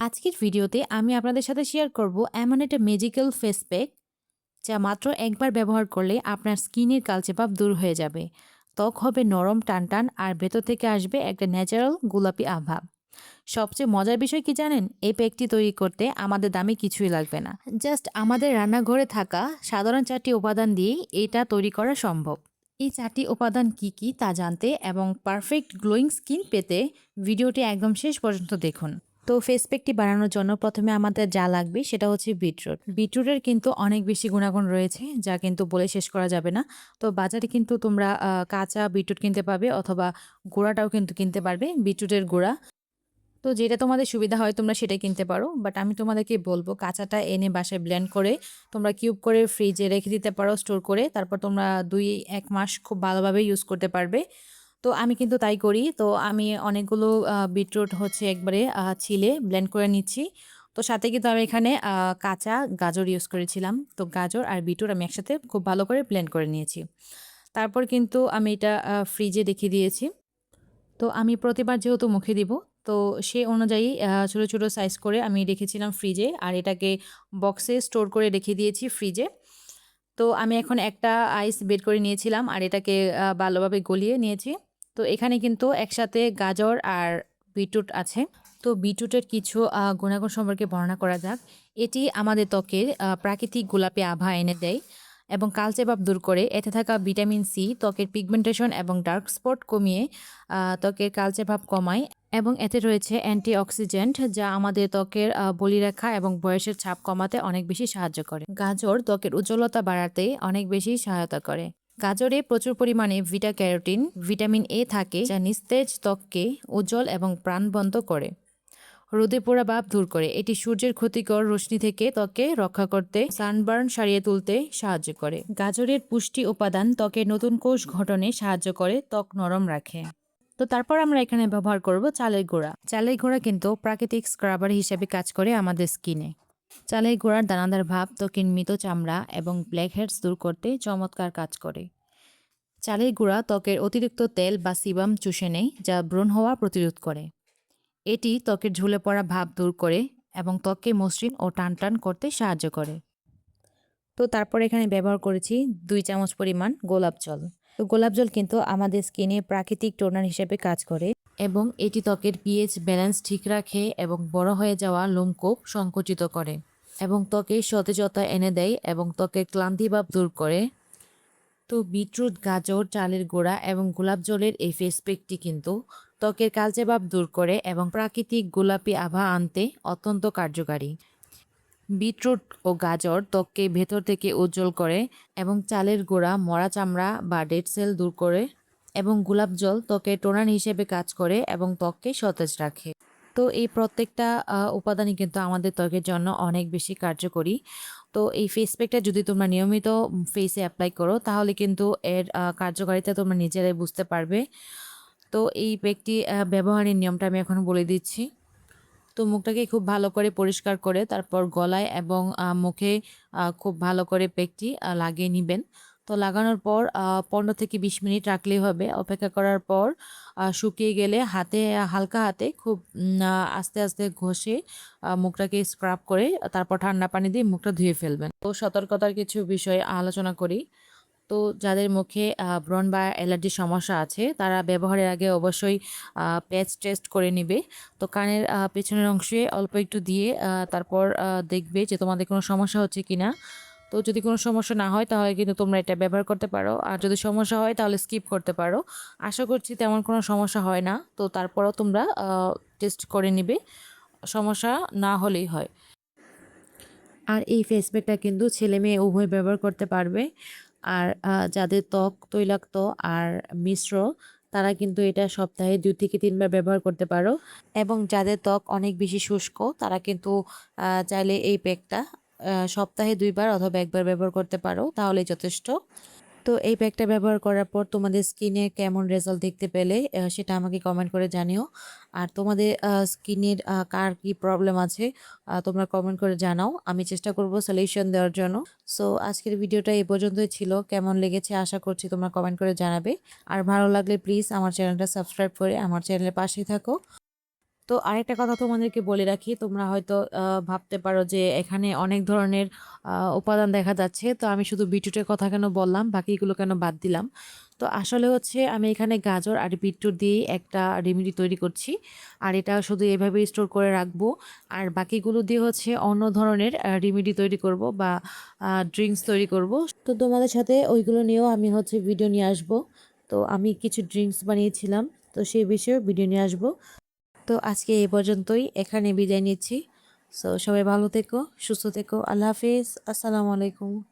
আজকের ভিডিওতে আমি আপনাদের সাথে শেয়ার করব এমন একটা ম্যাজিক্যাল ফেস প্যাক যা মাত্র একবার ব্যবহার করলে আপনার স্কিনের কালচে ভাব দূর হয়ে যাবে। ত্বক হবে নরম টানটান আর ভেতর থেকে আসবে একটা ন্যাচারাল গোলাপি আভা। সবচেয়ে মজার বিষয় কি জানেন? এই প্যাকটি তৈরি করতে আমাদের দামি কিছুই লাগবে না। জাস্ট আমাদের রান্নাঘরে থাকা সাধারণ 4টি উপাদান দিয়েই এটা তৈরি করা সম্ভব। এই 4টি উপাদান কি কি তা জানতে এবং পারফেক্ট গ্লোয়িং স্কিন পেতে ভিডিওটি একদম শেষ পর্যন্ত দেখুন। তো ফেস প্যাকটি বানানোর জন্য প্রথমে আমাদের যা লাগবে সেটা হচ্ছে বিটরুট। বিটরুটের কিন্তু অনেক বেশি গুণাগুণ রয়েছে যা কিন্তু বলে শেষ করা যাবে না। তো বাজারে কিন্তু তোমরা কাঁচা বিটরুট কিনতে পারবে অথবা গুঁড়াটাও কিন্তু কিনতে পারবে, বিটরুটের গুঁড়া। তো যেটা তোমাদের সুবিধা হয় তোমরা সেটাই কিনতে পারো। বাট আমি তোমাদেরকে বলব কাঁচাটা এনে বাসায় ব্লেন্ড করে তোমরা কিউব করে ফ্রিজে রেখে দিতে পারো স্টোর করে। তারপর তোমরা ২-১ মাস খুব ভালোভাবে ইউজ করতে পারবে। তো আমি কিন্তু তাই করি। তো আমি অনেকগুলো বিটরুট হচ্ছে একবারে ছিলে ব্লেন্ড করে নিচ্ছি। তো সাথে কিন্তু আমি এখানে কাঁচা গাজর ইউজ করেছিলাম। তো গাজর আর বিটরুট আমি একসাথে খুব ভালো করে ব্লেন্ড করে নিয়েছি। তারপর কিন্তু আমি এটা ফ্রিজে রেখে দিয়েছি। তো আমি প্রতিবার যেহেতু মুখে দিব, তো সে অনুযায়ী ছোট, ছোট সাইজ করে আমি রেখেছিলাম ফ্রিজে। আর এটাকে বক্সে স্টোর করে রেখে দিয়েছি ফ্রিজে। তো আমি এখন একটা আইস বের করে নিয়েছিলাম আর এটাকে ভালোভাবে গলিয়ে নিয়েছি। তো এখানে কিন্তু একসাথে গাজর আর বিটরুট আছে। তো বিটরুটের কিছু গুণাগুণ সম্পর্কে বর্ণনা করা যাক। এটি আমাদের ত্বকের প্রাকৃতিক গোলাপি আভা এনে দেয় এবং কালচে ভাব দূর করে। এতে থাকা ভিটামিন সি ত্বকের পিগমেন্টেশন এবং ডার্ক স্পট কমিয়ে ত্বকের কালচে ভাব কমায় এবং এতে রয়েছে অ্যান্টিঅক্সিডেন্ট যা আমাদের ত্বকের বলিরেখা এবং বয়সের ছাপ কমাতে অনেক বেশি সাহায্য করে। গাজর ত্বকের উজ্জ্বলতা বাড়াতে অনেক বেশি সহায়তা করে। গাজরে প্রচুর পরিমাণে ভিটা ক্যারোটিন, ভিটামিন এ থাকে যা নিস্তেজ ত্বককে উজ্জ্বল এবং প্রাণবন্ত করে। রোদে পোড়া ভাব দূর করে। এটি সূর্যের ক্ষতিকর রশ্মি থেকে ত্বককে রক্ষা করতে, সানবার্ন সারিয়ে তুলতে সাহায্য করে। গাজরের পুষ্টি উপাদান ত্বকের নতুন কোষ গঠনে সাহায্য করে, ত্বক নরম রাখে। তো তারপর আমরা এখানে ব্যবহার করব চালের গুঁড়া। চালের গুঁড়া কিন্তু প্রাকৃতিক স্ক্রাবার হিসেবে কাজ করে আমাদের স্কিনে। চালের গুঁড়ার দানাদার ভাব ত্বকের মৃত চামড়া এবং ব্ল্যাকহেডস দূর করতে চমৎকার কাজ করে। চালের গুঁড়া ত্বকের অতিরিক্ত তেল বা সিবাম চুষে নেয় যা ব্রণ হওয়া প্রতিরোধ করে। এটি ত্বকের ঝুলে পড়া ভাব দূর করে এবং ত্বককে মসৃণ ও টানটান করতে সাহায্য করে। তো তারপর এখানে ব্যবহার করেছি ২ চামচ পরিমাণ গোলাপ জল। তো গোলাপ জল কিন্তু আমাদের স্কিনে প্রাকৃতিক টোনার হিসেবে কাজ করে এবং এটি ত্বকের পিএইচ ব্যালেন্স ঠিক রাখে এবং বড় হয়ে যাওয়া লোমকূপ সংকুচিত করে এবং ত্বকে সতেজতা এনে দেয় এবং ত্বকের ক্লান্তি ভাব দূর করে। তো বিটরুট, গাজর, চালের গুঁড়া এবং গোলাপ জলের এই ফেস প্যাকটি কিন্তু ত্বকের কালচে ভাব দূর করে এবং প্রাকৃতিক গোলাপি আভা আনতে অত্যন্ত কার্যকারী। বিটরুট ও গাজর ত্বককে ভেতর থেকে উজ্জ্বল করে এবং চালের গুঁড়া মরা চামড়া বা ডেড সেল দূর করে এবং গোলাপ জল ত্বকের টোনার হিসেবে কাজ করে এবং ত্বককে সতেজ রাখে। তো এই প্রত্যেকটা উপাদানই কিন্তু আমাদের ত্বকের জন্য অনেক বেশি কার্যকরী। তো এই ফেস প্যাকটা যদি তোমরা নিয়মিত ফেসে অ্যাপ্লাই করো তাহলে কিন্তু এর কার্যকারিতা তোমরা নিজেরাই বুঝতে পারবে। তো এই প্যাকটি ব্যবহারের নিয়মটা আমি এখন বলে দিচ্ছি। তো মুখটাকে খুব ভালো করে পরিষ্কার করে তারপর গলায় এবং মুখে খুব ভালো করে প্যাকটি লাগিয়ে নিবেন। তো লাগানোর পর ১৫ থেকে ২০ মিনিট রাখলেই হবে। অপেক্ষা করার পর শুকিয়ে গেলে হাতে হালকা হাতে খুব আস্তে, আস্তে ঘষে মুখটাকে স্ক্রাব করে তারপর ঠান্ডা পানি দিয়ে মুখটা ধুয়ে ফেলবেন। তো সতর্কতার কিছু বিষয় আলোচনা করি। তো যাদের মুখে ব্রণ বা অ্যালার্জির সমস্যা আছে তারা ব্যবহারের আগে অবশ্যই প্যাচ টেস্ট করে নিবে। তো কানের পেছনের অংশে অল্প একটু দিয়ে তারপর দেখবে যে তোমাদের কোনো সমস্যা হচ্ছে কিনা। তো যদি কোনো সমস্যা না হয় তাহলে কিন্তু তোমরা এটা ব্যবহার করতে পারো। আর যদি সমস্যা হয় তাহলে স্কিপ করতে পারো। আশা করছি তেমন কোনো সমস্যা হয় না। তো তারপরেও তোমরা টেস্ট করে নিবে। সমস্যা না হলেই হয়। আর এই ফেস প্যাকটা কিন্তু ছেলে-মেয়ে উভয় ব্যবহার করতে পারবে। আর যাদের ত্বক তৈলাক্ত আর মিশ্র তারা কিন্তু এটা সপ্তাহে ২ থেকে ৩ বার ব্যবহার করতে পারো এবং যাদের ত্বক অনেক বেশি শুষ্ক তারা কিন্তু চাইলে এই প্যাকটা সপ্তাহে ২ বার অথবা ১ বার ব্যবহার করতে পারো, তাহলেই যথেষ্ট। তো এই প্যাকটা ব্যবহার করার পর তোমাদের স্কিনে কেমন রেজাল্ট দেখতে পেলে সেটা আমাকে কমেন্ট করে জানিও। আর তোমাদের স্কিনের কার কি প্রবলেম আছে তোমরা কমেন্ট করে জানাও। আমি চেষ্টা করব সলিউশন দেওয়ার জন্য। সো আজকের ভিডিওটা এই পর্যন্তই ছিল। কেমন লেগেছে আশা করছি তোমরা কমেন্ট করে জানাবে। আর ভালো লাগলে প্লিজ আমার চ্যানেলটা সাবস্ক্রাইব করে আমার চ্যানেলের পাশেই থাকো। তো আরেকটা কথা তোমাদেরকে বলে রাখি, তোমরা হয়তো ভাবতে পারো যে এখানে অনেক ধরনের উপাদান দেখা যাচ্ছে, তো আমি শুধু বিটরুটের কথা কেন বললাম, বাকিগুলো কেন বাদ দিলাম। তো আসলে হচ্ছে আমি এখানে গাজর আর বিটরুট দিয়েই একটা রেমেডি তৈরি করছি, আর এটা শুধু এভাবেই স্টোর করে রাখবো। আর বাকিগুলো দিয়ে হচ্ছে অন্য ধরনের রেমেডি তৈরি করব বা ড্রিঙ্কস তৈরি করব। তো তোমাদের সাথে ওইগুলো নিয়েও আমি হচ্ছে ভিডিও নিয়ে আসবো। তো আমি কিছু ড্রিঙ্কস বানিয়েছিলাম, তো সেই বিষয়েও ভিডিও নিয়ে আসবো। তো আজকে এই পর্যন্তই, এখানে বিদায় নিচ্ছি। সো সবাই ভালো থেকো, সুস্থ থেকো, আল্লাহ হাফিজ, আসসালামু আলাইকুম।